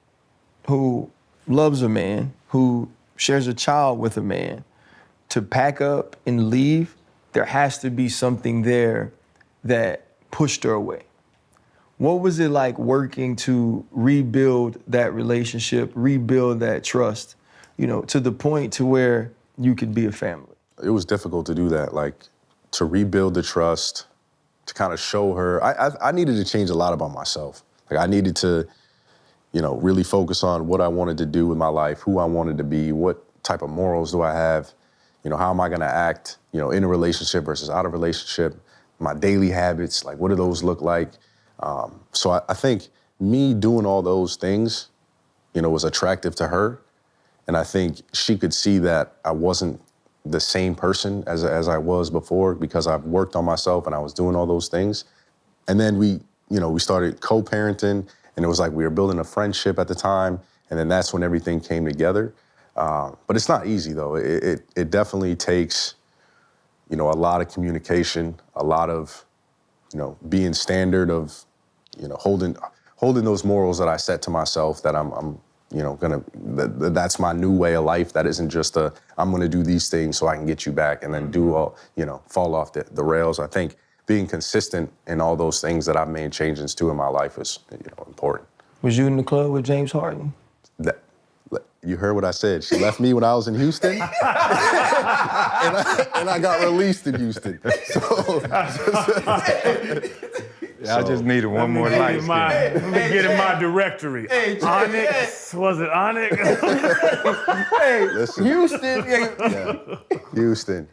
who loves a man, who shares a child with a man, to pack up and leave, there has to be something there that pushed her away. What was it like working to rebuild that relationship, rebuild that trust, you know, to the point to where you could be a family? It was difficult to do that, like to rebuild the trust, to kind of show her. I needed to change a lot about myself. Like I needed to, you know, really focus on what I wanted to do with my life, who I wanted to be, what type of morals do I have, you know, how am I gonna act, you know, in a relationship versus out of relationship, my daily habits, like what do those look like? So I think me doing all those things, you know, was attractive to her. And I think she could see that I wasn't the same person as I was before, because I've worked on myself and I was doing all those things. And then we started co-parenting, and it was like we were building a friendship at the time. And then that's when everything came together. But it's not easy though. It definitely takes, you know, a lot of communication, a lot of, you know, being standard of, you know, holding those morals that I set to myself, that I'm you know, that's my new way of life. That isn't just I'm gonna do these things so I can get you back and then do all, you know, fall off the rails. I think being consistent in all those things that I've made changes to in my life is, you know, important. Was you in the club with James Harden? You heard what I said. She left me when I was in Houston, and I got released in Houston. So, I just needed one more light skin. Let me get in my directory. Onyx, was it Onyx? Hey, listen. Houston. Yeah. Houston.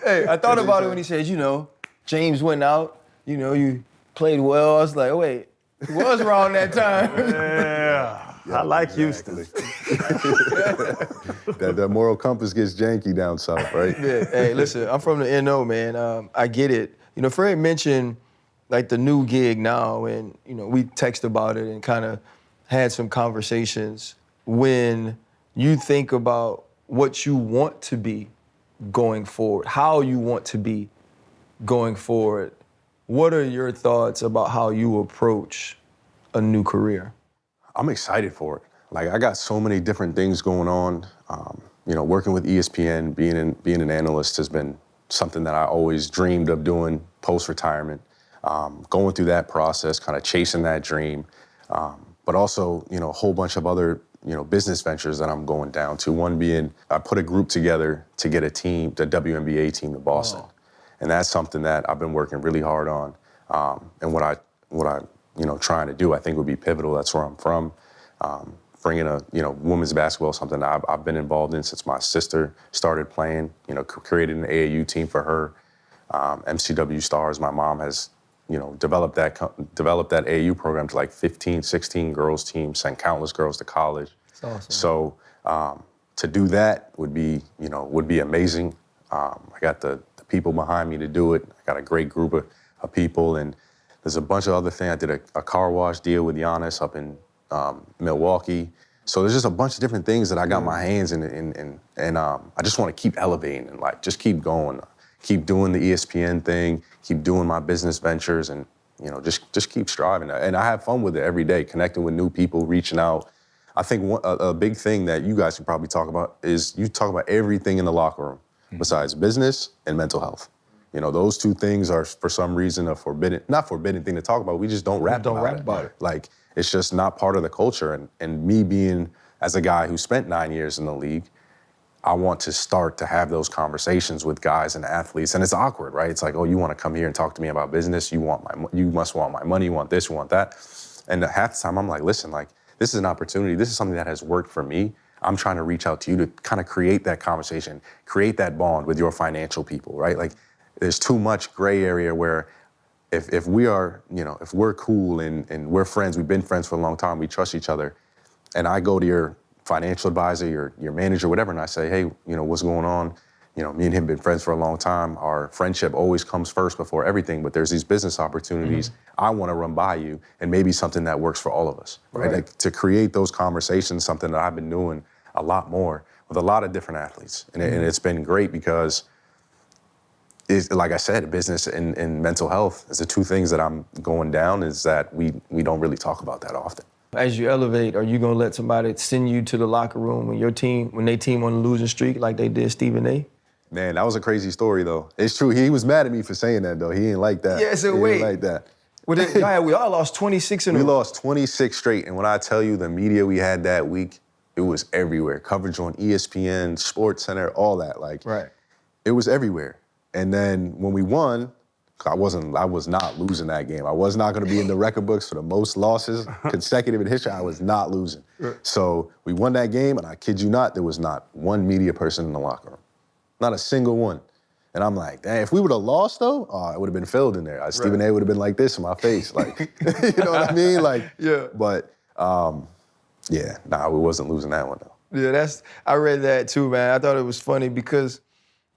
Hey, I thought about it when he said, you know, James went out, you know, you played well. I was like, oh, wait, he was wrong that time. Yeah. I like Houston. That moral compass gets janky down south, right? Yeah. Hey, listen, I'm from the NO, man. I get it. You know, Fred mentioned like the new gig now, and you know, we text about it and kind of had some conversations. When you think about what you want to be going forward, how you want to be going forward, what are your thoughts about how you approach a new career? I'm excited for it. Like I got so many different things going on. You know, working with ESPN, being an analyst has been something that I always dreamed of doing post-retirement. Going through that process, kind of chasing that dream, but also, you know, a whole bunch of other, you know, business ventures that I'm going down to. One being, I put a group together to get a team, the WNBA team to Boston. Oh. And that's something that I've been working really hard on. And what I, you know, trying to do, I think would be pivotal. That's where I'm from. Bringing a, you know, women's basketball, something that I've been involved in since my sister started playing, you know, created an AAU team for her. MCW Stars, my mom has, you know, developed that AAU program to like 15, 16 girls teams, sent countless girls to college. That's awesome. So to do that would be amazing. I got the people behind me to do it. I got a great group of people, and there's a bunch of other things. I did a car wash deal with Giannis up in Milwaukee. So there's just a bunch of different things that I got my hands in, and I just want to keep elevating and like just keep going, keep doing the ESPN thing, keep doing my business ventures, and just keep striving. And I have fun with it every day, connecting with new people, reaching out. I think a big thing that you guys can probably talk about is you talk about everything in the locker room besides business and mental health. Those two things are for some reason not forbidden thing to talk about. We just don't rap about it. Like, it's just not part of the culture. And me being, as a guy who spent 9 years in the league, I want to start to have those conversations with guys and athletes. And it's awkward, right? It's like, oh, you want to come here and talk to me about business? You must want my money, you want this, you want that. And half the time I'm like, listen, like, this is an opportunity. This is something that has worked for me. I'm trying to reach out to you to kind of create that conversation, create that bond with your financial people, right? Like, there's too much gray area where if we are, if we're cool and we're friends, we've been friends for a long time, we trust each other, and I go to your financial advisor, your manager, whatever, and I say, hey, what's going on? Me and him have been friends for a long time. Our friendship always comes first before everything, but there's these business opportunities I want to run by you, and maybe something that works for all of us, right? Like, to create those conversations, something that I've been doing a lot more with a lot of different athletes. And it's been great because, like I said, business and mental health is the two things that I'm going down, is that we don't really talk about that often. As you elevate, are you gonna let somebody send you to the locker room when their team on a losing streak like they did Stephen A? Man, that was a crazy story, though. It's true. He was mad at me for saying that, though. He didn't like that. Yeah, so he wait. Didn't like that. Well, we all lost 26 in a row. We lost 26 straight, and when I tell you the media we had that week, it was everywhere. Coverage on ESPN, SportsCenter, all that. Like, it was everywhere. And then when we won, I was not losing that game. I was not going to be in the record books for the most losses consecutive in history. I was not losing. So we won that game, and I kid you not, there was not one media person in the locker room. Not a single one. And I'm like, dang, if we would have lost, though, I would have been filled in there. Stephen A would have been like this in my face. Like, you know what I mean? Like, But, we wasn't losing that one, though. Yeah, I read that too, man. I thought it was funny because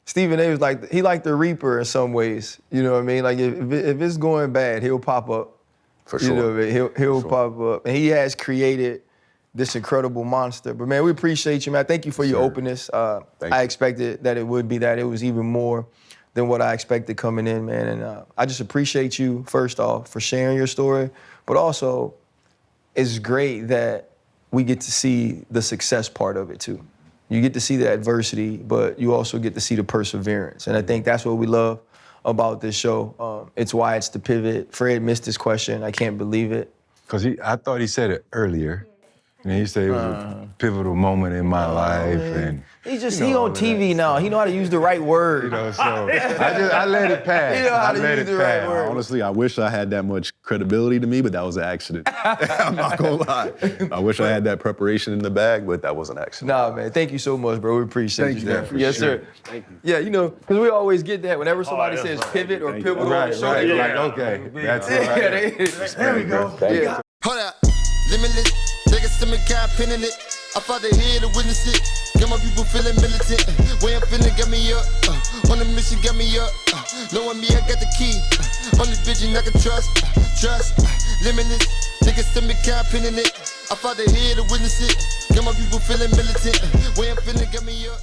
Stephen A was like the Reaper in some ways. You know what I mean? Like, if it's going bad, he'll pop up. For sure. You know what I mean? He'll pop up. And he has created this incredible monster. But, man, we appreciate you, man. Thank you for your openness. I expected that it would be that. It was even more than what I expected coming in, man. And I just appreciate you, first off, for sharing your story. But also, it's great that we get to see the success part of it, too. You get to see the adversity, but you also get to see the perseverance. And I think that's what we love about this show. It's why it's the pivot. Fred missed this question. I can't believe it. Because I thought he said it earlier. And he said it was a pivotal moment in my life. And He on TV now. He know how to use the right word. So I let it pass. He know how to use the right word. Honestly, I wish I had that much credibility to me, but that was an accident. I'm not gonna lie. I wish I had that preparation in the bag, but that was an accident. Nah, man. Thank you so much, bro. We appreciate you. man, for Yes, sure. sir. Thank you. Yeah, because we always get that whenever somebody says pivot or pivotal on the show. Right. they go Like, okay, that's it. There we go. Yeah. Hold up, limitless. Niggas to me, got pinning it. I fought the head to witness it. Got my people feeling militant. Way I'm feeling, got me up. On the mission, got me up. Knowing me, I got the key. On this vision, I can trust. Limitless. Niggas to me, got pinning it. I fought the head to witness it. Got my people feeling militant. Way I'm feeling, got me up.